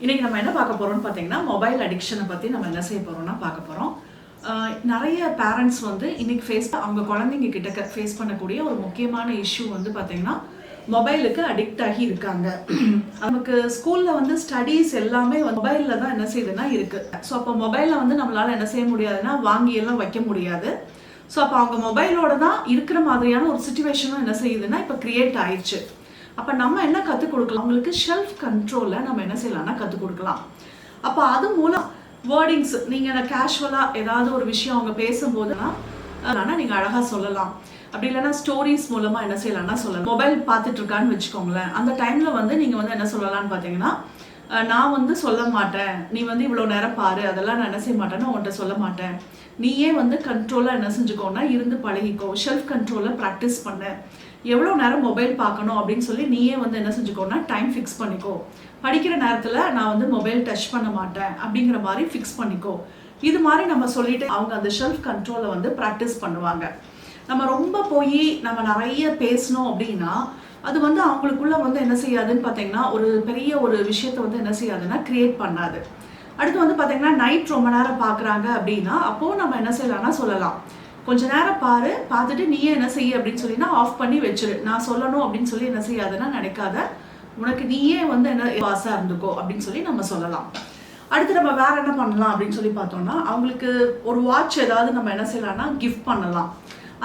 இன்னைக்கு நம்ம என்ன பார்க்க போறோம்னு பார்த்தீங்கன்னா மொபைல் அடிக்ஷனை பற்றி நம்ம என்ன செய்ய போறோம்னா பார்க்க போகிறோம். நிறைய பேரண்ட்ஸ் வந்து இன்னைக்கு அவங்க குழந்தைங்க கிட்ட ஃபேஸ் பண்ணக்கூடிய ஒரு முக்கியமான இஷ்யூ வந்து பார்த்தீங்கன்னா மொபைலுக்கு அடிக்ட் ஆகி இருக்காங்க. நமக்கு ஸ்கூலில் வந்து ஸ்டடீஸ் எல்லாமே மொபைலில் தான் என்ன செய்யுதுன்னா இருக்குது. ஸோ அப்போ மொபைலில் வந்து நம்மளால் என்ன செய்ய முடியாதுன்னா வாங்கியெல்லாம் வைக்க முடியாது. ஸோ அப்போ அவங்க மொபைலோட தான் இருக்கிற மாதிரியான ஒரு சுச்சுவேஷனும் என்ன செய்யுதுன்னா இப்போ கிரியேட் ஆயிடுச்சு. அப்போ நம்ம என்ன கற்றுக் கொடுக்கலாம், அவங்களுக்கு ஷெல்ஃப் கண்ட்ரோலை நம்ம என்ன செய்யலாம்னா கற்றுக் கொடுக்கலாம். அப்போ அது மூலம் வேர்டிங்ஸ் நீங்கள் கேஷுவலாக ஏதாவது ஒரு விஷயம் அவங்க பேசும்போதுனா நீங்கள் அழகாக சொல்லலாம். அப்படி இல்லைன்னா ஸ்டோரிஸ் மூலமாக என்ன செய்யலாம்னா சொல்லலாம். மொபைல் பார்த்துட்டு இருக்கான்னு வச்சுக்கோங்களேன், அந்த டைமில் வந்து நீங்கள் வந்து என்ன சொல்லலாம்னு பார்த்தீங்கன்னா, நான் வந்து சொல்ல மாட்டேன், நீ வந்து இவ்வளோ நேரம் பாரு, அதெல்லாம் நான் என்ன செய்ய மாட்டேன்னு உன்கிட்ட சொல்ல மாட்டேன், நீயே வந்து கண்ட்ரோலாக என்ன செஞ்சுக்கோன்னா இருந்து பழகிக்கோ, ஷெல்ஃப் கண்ட்ரோலை ப்ராக்டிஸ் பண்ண, எவ்வளோ நேரம் மொபைல் பார்க்கணும் அப்படின்னு சொல்லி நீயே வந்து என்ன செஞ்சுக்கோன்னா டைம் ஃபிக்ஸ் பண்ணிக்கோ, படிக்கிற நேரத்தில் நான் வந்து மொபைல் டச் பண்ண மாட்டேன் அப்படிங்கிற மாதிரி ஃபிக்ஸ் பண்ணிக்கோ. இது மாதிரி நம்ம சொல்லிட்டு அவங்க அந்த ஷெல்ஃப் கண்ட்ரோலை வந்து ப்ராக்டிஸ் பண்ணுவாங்க. நம்ம ரொம்ப போய் நம்ம நிறைய பேசணும் அப்படின்னா அது வந்து அவங்களுக்குள்ள வந்து என்ன செய்யாதுன்னு பார்த்தீங்கன்னா ஒரு பெரிய ஒரு விஷயத்தை வந்து என்ன செய்யாதுன்னா கிரியேட் பண்ணாது. அடுத்து வந்து பார்த்தீங்கன்னா நைட் ரொம்ப நேரம் பார்க்குறாங்க அப்படின்னா அப்போது நம்ம என்ன செய்யலாம்னா சொல்லலாம், கொஞ்ச நேரம் பாரு, பார்த்துட்டு நீயே என்ன செய்ய அப்படின்னு சொல்லினா ஆஃப் பண்ணி வச்சிரு, நான் சொல்லணும் அப்படின்னு சொல்லி என்ன செய்யாதுன்னா நினைக்காத, உனக்கு நீயே வந்து என்ன வாசாக இருந்துக்கோ அப்படின்னு சொல்லி நம்ம சொல்லலாம். அடுத்து நம்ம வேற என்ன பண்ணலாம் அப்படின்னு சொல்லி பார்த்தோம்னா அவங்களுக்கு ஒரு வாட்ச் ஏதாவது நம்ம என்ன செய்யலாம்னா கிஃப்ட் பண்ணலாம்.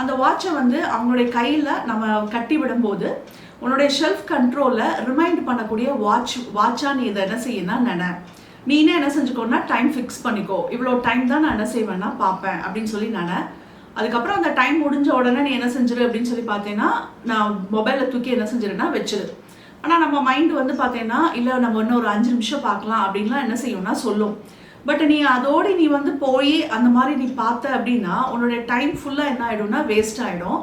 அந்த வாட்சை வந்து அவங்களுடைய கையில் நம்ம கட்டி விடும்போது உன்னுடைய ஷெல்ஃப் கண்ட்ரோலில் ரிமைண்ட் பண்ணக்கூடிய வாட்சாக நீ இதை என்ன செய்யணும்னா நீனே என்ன செஞ்சுக்கோன்னா டைம் ஃபிக்ஸ் பண்ணிக்கோ, இவ்வளோ டைம் தான் நான் என்ன செய்வேன்னா பார்ப்பேன் அப்படின்னு சொல்லி அதுக்கப்புறம் அந்த டைம் முடிஞ்ச உடனே நீ என்ன செஞ்சிரு அப்படின்னு சொல்லி பார்த்தேன்னா நான் மொபைலை தூக்கி என்ன செஞ்சிருன்னா வச்சிரு. ஆனால் நம்ம மைண்டு வந்து பார்த்தேன்னா இல்லை நம்ம இன்னும் ஒரு 5 நிமிஷம் பார்க்கலாம் அப்படின்லாம் என்ன செய்யும்னா சொல்லும். பட் நீ அதோடு நீ வந்து போய் அந்த மாதிரி நீ பார்த்த அப்படின்னா உன்னுடைய டைம் ஃபுல்லாக என்ன ஆகிடும்னா வேஸ்ட் ஆகிடும்.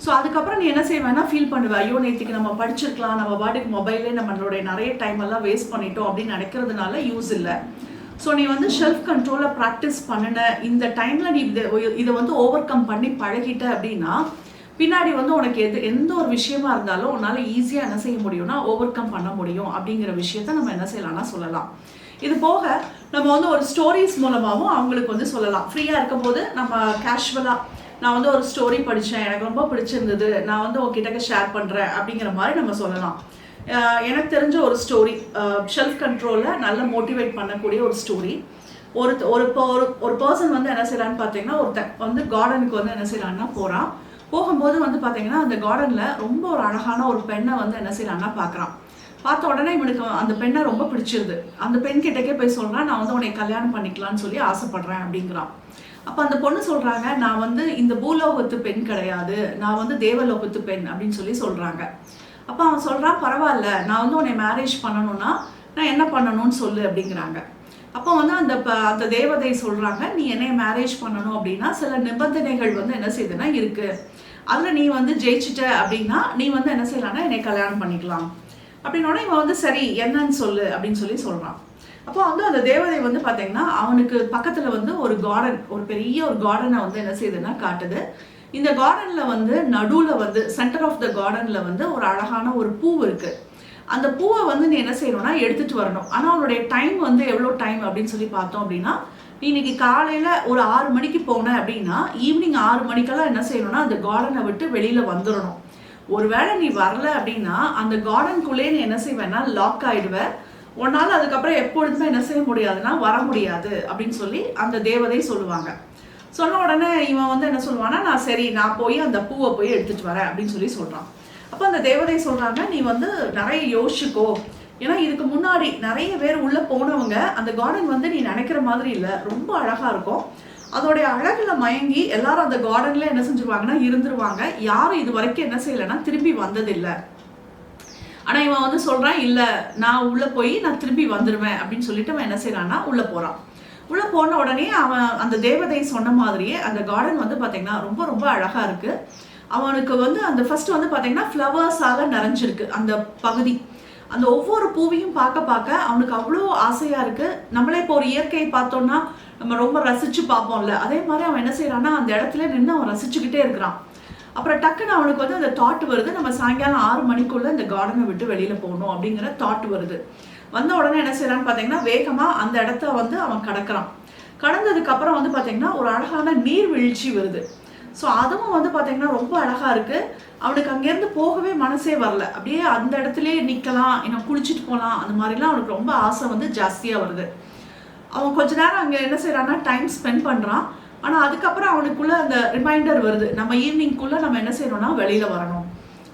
ஸோ அதுக்கப்புறம் நீ என்ன செய்வேன்னா ஃபீல் பண்ணுவ, ஐயோ நேற்றுக்கு நம்ம படிச்சிருக்கலாம், நம்ம பாட்டுக்கு மொபைலே நம்மளுடைய நிறைய டைம் எல்லாம் வேஸ்ட் பண்ணிட்டோம் அப்படின்னு நினைக்கிறதுனால யூஸ் இல்லை. ஸோ நீ வந்து ஷெல்ஃப் கண்ட்ரோலை ப்ராக்டிஸ் பண்ணின இந்த டைமில் நீ இதை வந்து ஓவர் கம் பண்ணி பழகிட்ட அப்படின்னா பின்னாடி வந்து உனக்கு எந்த ஒரு விஷயமா இருந்தாலும் உன்னால் ஈஸியாக என்ன செய்ய முடியும்னா ஓவர் கம் பண்ண முடியும் அப்படிங்கிற விஷயத்த நம்ம என்ன செய்யலாம்னா சொல்லலாம். இது போக நம்ம வந்து ஒரு ஸ்டோரிஸ் மூலமாகவும் அவங்களுக்கு வந்து சொல்லலாம். ஃப்ரீயாக இருக்கும்போது நம்ம கேஷுவலாக நான் வந்து ஒரு ஸ்டோரி படித்தேன், எனக்கு ரொம்ப பிடிச்சிருந்தது, நான் வந்து உங்ககிட்ட ஷேர் பண்ணுறேன் அப்படிங்கிற மாதிரி நம்ம சொல்லலாம். எனக்கு தெரிஞ்ச ஒரு ஸ்டோரி, ஷெல்ஃப் கண்ட்ரோலில் நல்ல மோட்டிவேட் பண்ணக்கூடிய ஒரு ஸ்டோரி. ஒரு பர்சன் வந்து என்ன செய்யலான்னு பார்த்தீங்கன்னா ஒருத்தன் வந்து கார்டனுக்கு வந்து என்ன செய்யலான்னா போகிறான். போகும்போது வந்து பார்த்தீங்கன்னா அந்த கார்டனில் ரொம்ப ஒரு அழகான ஒரு பெண்ணை வந்து என்ன செய்யலான்னா பார்க்குறான். பார்த்த உடனே இவனுக்கு அந்த பெண்ணை ரொம்ப பிடிச்சிருது. அந்த பெண் கிட்டக்கே போய் சொல்கிறான், நான் வந்து உன்னை கல்யாணம் பண்ணிக்கலான்னு சொல்லி ஆசைப்படுறேன் அப்படிங்கிறான். அப்போ அந்த பொண்ணு சொல்கிறாங்க, நான் வந்து இந்த பூலோகத்து பெண் கிடையாது, நான் வந்து தேவலோகத்து பெண் அப்படின்னு சொல்லி சொல்கிறாங்க. அப்போ அவன் சொல்கிறான், பரவாயில்ல, நான் வந்து உன்னை மேரேஜ் பண்ணணும்னா நான் என்ன பண்ணணும்னு சொல்லு அப்படிங்கிறாங்க. அப்போ வந்து அந்த தேவதை சொல்கிறாங்க, நீ என்னை மேரேஜ் பண்ணணும் அப்படின்னா சில நிபந்தனைகள் வந்து என்ன செய்யுதுன்னா இருக்குது, அதில் நீ வந்து ஜெயிச்சிட்ட அப்படின்னா நீ வந்து என்ன செய்யலாம்னா என்னை கல்யாணம் பண்ணிக்கலாம் அப்படின்னோட இவன் வந்து சரி என்னன்னு சொல்லு அப்படின்னு சொல்லி சொல்கிறான். அப்போ வந்து அந்த தேவதை வந்து பார்த்தீங்கன்னா அவனுக்கு பக்கத்தில் வந்து ஒரு கார்டன், ஒரு பெரிய ஒரு கார்டனை வந்து என்ன செய்யுதுன்னா காட்டுது. இந்த கார்டனில் வந்து நடுவில் வந்து சென்டர் ஆஃப் த கார்டனில் வந்து ஒரு அழகான ஒரு பூ இருக்குது. அந்த பூவை வந்து நீ என்ன செய்யணும்னா எடுத்துகிட்டு வரணும். ஆனால் அவனுடைய டைம் வந்து எவ்வளோ டைம் அப்படின்னு சொல்லி பார்த்தோம் அப்படின்னா நீ இன்னைக்கு காலையில் ஒரு 6 மணிக்கு போன அப்படின்னா ஈவினிங் 6 மணிக்கெல்லாம் என்ன செய்யணும்னா அந்த கார்டனை விட்டு வெளியில் வந்துடணும். ஒருவேளை நீ வரல அப்படின்னா அந்த கார்டனுக்குள்ளே நீ என்ன செய்வேன்னா லாக் ஆகிடுவேன், உன்னால் அதுக்கப்புறம் எப்பொழுதுமே என்ன செய்ய முடியாதுன்னா வர முடியாது அப்படின்னு சொல்லி அந்த தேவதை சொல்லுவாங்க. சொன்ன உடனே இவன் வந்து என்ன சொல்லுவான்னா நான் சரி நான் போய் அந்த பூவை போய் எடுத்துகிட்டு வரேன் அப்படின்னு சொல்லி சொல்கிறான். அப்போ அந்த தேவதை சொல்கிறாங்க, நீ வந்து நிறைய யோசிச்சுக்கோ, ஏன்னா இதுக்கு முன்னாடி நிறைய பேர் உள்ளே போனவங்க அந்த கார்டன் வந்து நீ நினைக்கிற மாதிரி இல்லை, ரொம்ப அழகாக இருக்கும், அதோடைய அழகில் மயங்கி எல்லாரும் அந்த கார்டனில் என்ன செஞ்சுருவாங்கன்னா இருந்துருவாங்க, யாரும் இது வரைக்கும் என்ன செய்யலைன்னா திரும்பி வந்ததில்லை. ஆனால் இவன் வந்து சொல்கிறான், இல்லை நான் உள்ளே போய் நான் திரும்பி வந்துடுவேன் அப்படின்னு சொல்லிட்டு அவன் என்ன செய்யறான்னா உள்ளே போகிறான். உள்ளே போன உடனே அவன் அந்த தேவதை சொன்ன மாதிரியே அந்த கார்டன் வந்து பார்த்தீங்கன்னா ரொம்ப ரொம்ப அழகாக இருக்குது. அவனுக்கு வந்து அந்த ஃபர்ஸ்ட் வந்து பார்த்தீங்கன்னா ஃப்ளவர்ஸால் நிறைஞ்சிருக்கு அந்த பகுதி. அந்த ஒவ்வொரு பூவையும் பார்க்க பார்க்க அவனுக்கு அவ்வளோ ஆசையாக இருக்குது. நம்மளே இப்போ ஒரு இயற்கையை பார்த்தோன்னா நம்ம ரொம்ப ரசித்து பார்ப்போம்ல, அதே மாதிரி அவன் என்ன செய்கிறான்னா அந்த இடத்துல நின்று அவன் ரசிச்சுக்கிட்டே இருக்கிறான். அப்புறம் டக்குன்னு அவனுக்கு வந்து அந்த தாட் வருது, நம்ம சாயங்காலம் 6 மணிக்குள்ளே இந்த கார்டனை விட்டு வெளியில் போகணும் அப்படிங்கிற தாட் வருது. வந்த உடனே என்ன செய்யறான்னு பார்த்தீங்கன்னா வேகமாக அந்த இடத்த வந்து அவன் கடக்கிறான். கடந்ததுக்கு அப்புறம் வந்து பார்த்தீங்கன்னா ஒரு அழகான நீர்வீழ்ச்சி வருது. ஸோ அதுவும் வந்து பார்த்தீங்கன்னா ரொம்ப அழகா இருக்கு. அவனுக்கு அங்கேருந்து போகவே மனசே வரல. அப்படியே அந்த இடத்துலயே நிற்கலாம், இன்னும் குளிச்சுட்டு போகலாம், அந்த மாதிரிலாம் அவனுக்கு ரொம்ப ஆசை வந்து ஜாஸ்தியாக வருது. அவன் கொஞ்ச நேரம் அங்கே என்ன செய்யறான்னா டைம் ஸ்பெண்ட் பண்ணுறான். ஆனால் அதுக்கப்புறம் அவனுக்குள்ள அந்த ரிமைண்டர் வருது, நம்ம ஈவினிங்குள்ளே நம்ம என்ன செய்யணும்னா வெளியில வரணும்.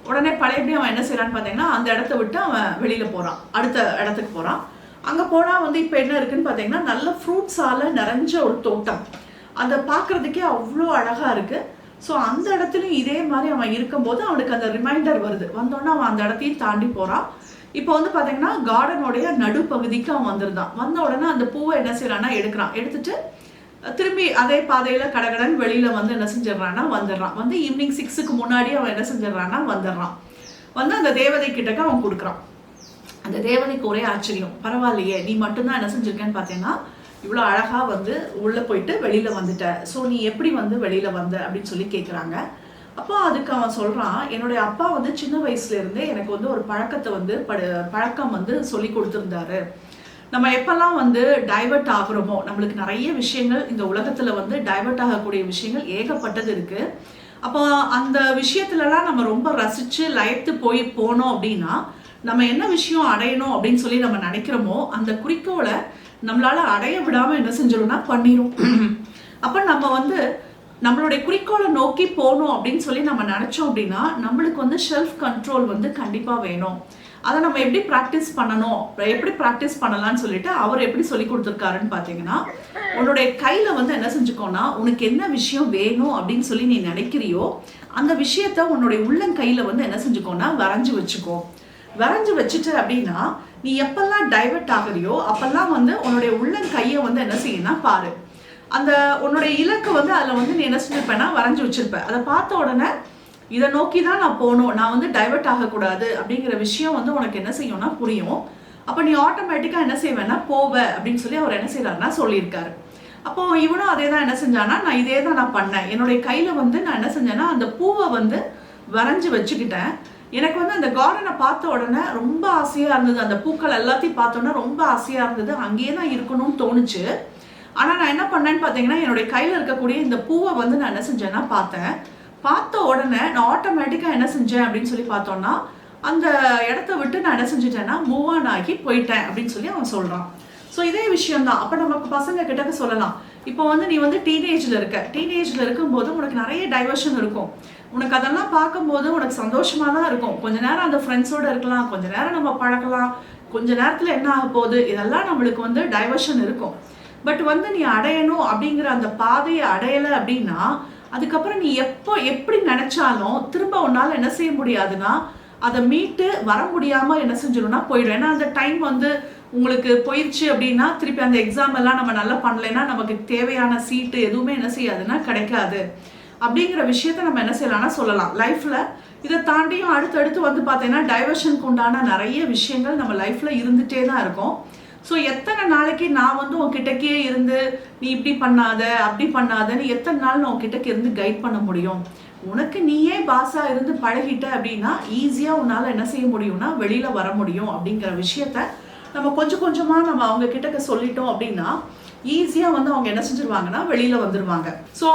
உடனே பழையபடி அவன் என்ன செய்யறான்னு பார்த்தீங்கன்னா அந்த இடத்த விட்டு அவன் வெளியில போறான், அடுத்த இடத்துக்கு போறான். அங்கே போனால் வந்து இப்போ என்ன இருக்குன்னு பார்த்தீங்கன்னா நல்ல ஃப்ரூட்ஸால் நிறைஞ்ச ஒரு தோட்டம். அதை பார்க்குறதுக்கே அவ்வளோ அழகாக இருக்குது. ஸோ அந்த இடத்துலையும் இதே மாதிரி அவன் இருக்கும்போது அவனுக்கு அந்த ரிமைண்டர் வருது. வந்தோடனே அவன் அந்த இடத்தையும் தாண்டி போகிறான். இப்போ வந்து பார்த்தீங்கன்னா கார்டனுடைய நடுப்பகுதிக்கு அவன் வந்திருந்தான். வந்த உடனே அந்த பூவை என்ன செய்யறான்னா எடுக்கிறான். எடுத்துட்டு திரும்பி அதே பாதையில் கடகடன் வெளியில் வந்து என்ன செஞ்சிடறான்னா வந்துடுறான். வந்து ஈவினிங் 6க்கு முன்னாடி அவன் என்ன செஞ்சிடறான்னா வந்துடுறான். வந்து அந்த தேவதை கிட்டக்க அவன் கொடுக்குறான். அந்த தேவதைக்கு ஒரே ஆச்சரியம், பரவாயில்லையே நீ மட்டும்தான் என்ன செஞ்சிருக்கேன்னு பார்த்தீங்கன்னா இவ்வளோ அழகாக வந்து உள்ளே போயிட்டு வெளியில் வந்துட்ட, ஸோ நீ எப்படி வந்து வெளியில் வந்த அப்படின்னு சொல்லி கேட்குறாங்க. அப்போ அதுக்கு அவன் சொல்கிறான், என்னுடைய அப்பா வந்து சின்ன வயசுலேருந்தே எனக்கு வந்து ஒரு பழக்கத்தை வந்து பழக்கம் வந்து சொல்லி கொடுத்துருந்தாரு. நம்ம எப்பெல்லாம் வந்து டைவர்ட் ஆகுறோமோ, நம்மளுக்கு நிறைய விஷயங்கள் இந்த உலகத்தில் வந்து டைவர்ட் ஆகக்கூடிய விஷயங்கள் ஏகப்பட்டது இருக்குது. அப்போ அந்த விஷயத்துலலாம் நம்ம ரொம்ப ரசித்து லயத்து போனோம் அப்படின்னா நம்ம என்ன விஷயம் அடையணும் அப்படின்னு சொல்லி நம்ம நினைக்கிறோமோ அந்த குறிக்கோளை நம்மளால அடைய விடாம என்ன செஞ்சிடும்னா பண்ணிரும். அப்ப நம்ம வந்து நம்மளுடைய குறிக்கோளை நோக்கி போகணும் அப்படின்னு சொல்லி நம்ம நினைச்சோம் அப்படின்னா நம்மளுக்கு வந்து செல்ஃப் கண்ட்ரோல் வந்து கண்டிப்பா வேணும். அதை நம்ம எப்படி ப்ராக்டிஸ் பண்ணணும், எப்படி ப்ராக்டிஸ் பண்ணலாம்னு சொல்லிட்டு அவர் எப்படி சொல்லி கொடுத்துருக்காருன்னு பார்த்தீங்கன்னா, உன்னுடைய கையில வந்து என்ன செஞ்சுக்கோன்னா உனக்கு என்ன விஷயம் வேணும் அப்படின்னு சொல்லி நீ நினைக்கிறியோ அந்த விஷயத்த உன்னுடைய உள்ளங்கையில வந்து என்ன செஞ்சுக்கோன்னா வரைஞ்சு வச்சுக்கோ. வரைஞ்சு வச்சுட்டு அப்படின்னா நீ எப்பெல்லாம் டைவர்ட் ஆகுறியோ அப்பெல்லாம் வந்து உன்னுடைய உள்ளங்கையை வந்து என்ன செய்யணும்னா பாரு. அந்த உன்னுடைய இலக்கை வந்து அதில் வந்து நீ என்ன செஞ்சிருப்பேன்னா வரைஞ்சி வச்சிருப்ப. அதை பார்த்த உடனே இதை நோக்கி தான் நான் போகணும், நான் வந்து டைவர்ட் ஆகக்கூடாது அப்படிங்கிற விஷயம் வந்து உனக்கு என்ன செய்யும்னா புரியும். அப்போ நீ ஆட்டோமேட்டிக்காக என்ன செய்வேன்னா போவ அப்படின்னு சொல்லி அவர் என்ன செய்யறாருன்னா சொல்லியிருக்காரு. அப்போ இவனும் அதே தான் என்ன செஞ்சானா, நான் இதே தான் நான் பண்ணேன். என்னுடைய கையில வந்து நான் என்ன செஞ்சேன்னா அந்த பூவை வந்து வரைஞ்சி வச்சுக்கிட்டேன். எனக்கு வந்து அந்த கார்டனை பார்த்த உடனே ரொம்ப ஆசையாக இருந்தது. அந்த பூக்கள் எல்லாத்தையும் பார்த்தோன்னா ரொம்ப ஆசையாக இருந்தது, அங்கேயே தான் இருக்கணும்னு தோணுச்சு. ஆனால் நான் என்ன பண்ணேன்னு பார்த்தீங்கன்னா என்னுடைய கையில் இருக்கக்கூடிய இந்த பூவை வந்து நான் என்ன செஞ்சேன்னா பார்த்தேன். பார்த்த உடனே நான் ஆட்டோமேட்டிக்காக என்ன செஞ்சேன் அப்படின்னு சொல்லி பார்த்தோன்னா அந்த இடத்த விட்டு நான் என்ன செஞ்சுட்டேன்னா மூவ் ஆன் ஆகி போயிட்டேன் அப்படின்னு சொல்லி அவன் சொல்கிறான். ஸோ இதே விஷயம்தான் அப்போ நமக்கு பசங்க கிட்டக்க சொல்லலாம். இப்போ வந்து நீ வந்து டீனேஜில் இருக்கும்போது உனக்கு நிறைய டைவர்ஷன் இருக்கும். உனக்கு அதெல்லாம் பார்க்கும்போது உனக்கு சந்தோஷமாக தான் இருக்கும். கொஞ்ச நேரம் அந்த ஃப்ரெண்ட்ஸோடு இருக்கலாம், கொஞ்ச நேரம் நம்ம பழக்கலாம், கொஞ்ச நேரத்தில் என்ன ஆக போகுது, இதெல்லாம் நம்மளுக்கு வந்து டைவர்ஷன் இருக்கும். பட் வந்து நீ அடையணும் அப்படிங்கிற அந்த பாதையை அடையலை அப்படின்னா அதுக்கப்புறம் நீ எப்படி நினைச்சாலும் திரும்ப உன்னால் என்ன செய்ய முடியாதுன்னா அதை மீட்டு வர முடியாமல் என்ன செஞ்சிடும்னா போயிடும். ஏன்னா அந்த டைம் வந்து உங்களுக்கு போயிடுச்சு அப்படின்னா திருப்பி அந்த எக்ஸாம் எல்லாம் நம்ம நல்லா பண்ணலைன்னா நமக்கு தேவையான சீட்டு எதுவுமே என்ன செய்யாதுன்னா கிடைக்காது. அப்படிங்கிற விஷயத்த நம்ம என்ன செய்யலாம்னா சொல்லலாம். லைஃப்ல இதை தாண்டியும் அடுத்தடுத்து வந்து பார்த்தீங்கன்னா டைவர்ஷனுக்கு உண்டான நிறைய விஷயங்கள் நம்ம லைஃப்ல இருந்துகிட்டே தான் இருக்கும். ஸோ எத்தனை நாளைக்கு நான் வந்து உன்கிட்டக்கே இருந்து நீ இப்படி பண்ணாத அப்படி பண்ணாதன்னு எத்தனை நாள் நான் உன்கிட்டக்கு இருந்து கைட் பண்ண முடியும்? உனக்கு நீயே பாஸா இருந்து பழகிட்ட அப்படின்னா ஈஸியா உன்னால என்ன செய்ய முடியும்னா வெளியில வர முடியும். அப்படிங்கிற விஷயத்த நம்ம கொஞ்சம் கொஞ்சமா நம்ம அவங்க கிட்டக்க சொல்லிட்டோம் அப்படின்னா ஈஸியா வந்து அவங்க என்ன செஞ்சிருவாங்கன்னா வெளியில வந்துருவாங்க. ஸோ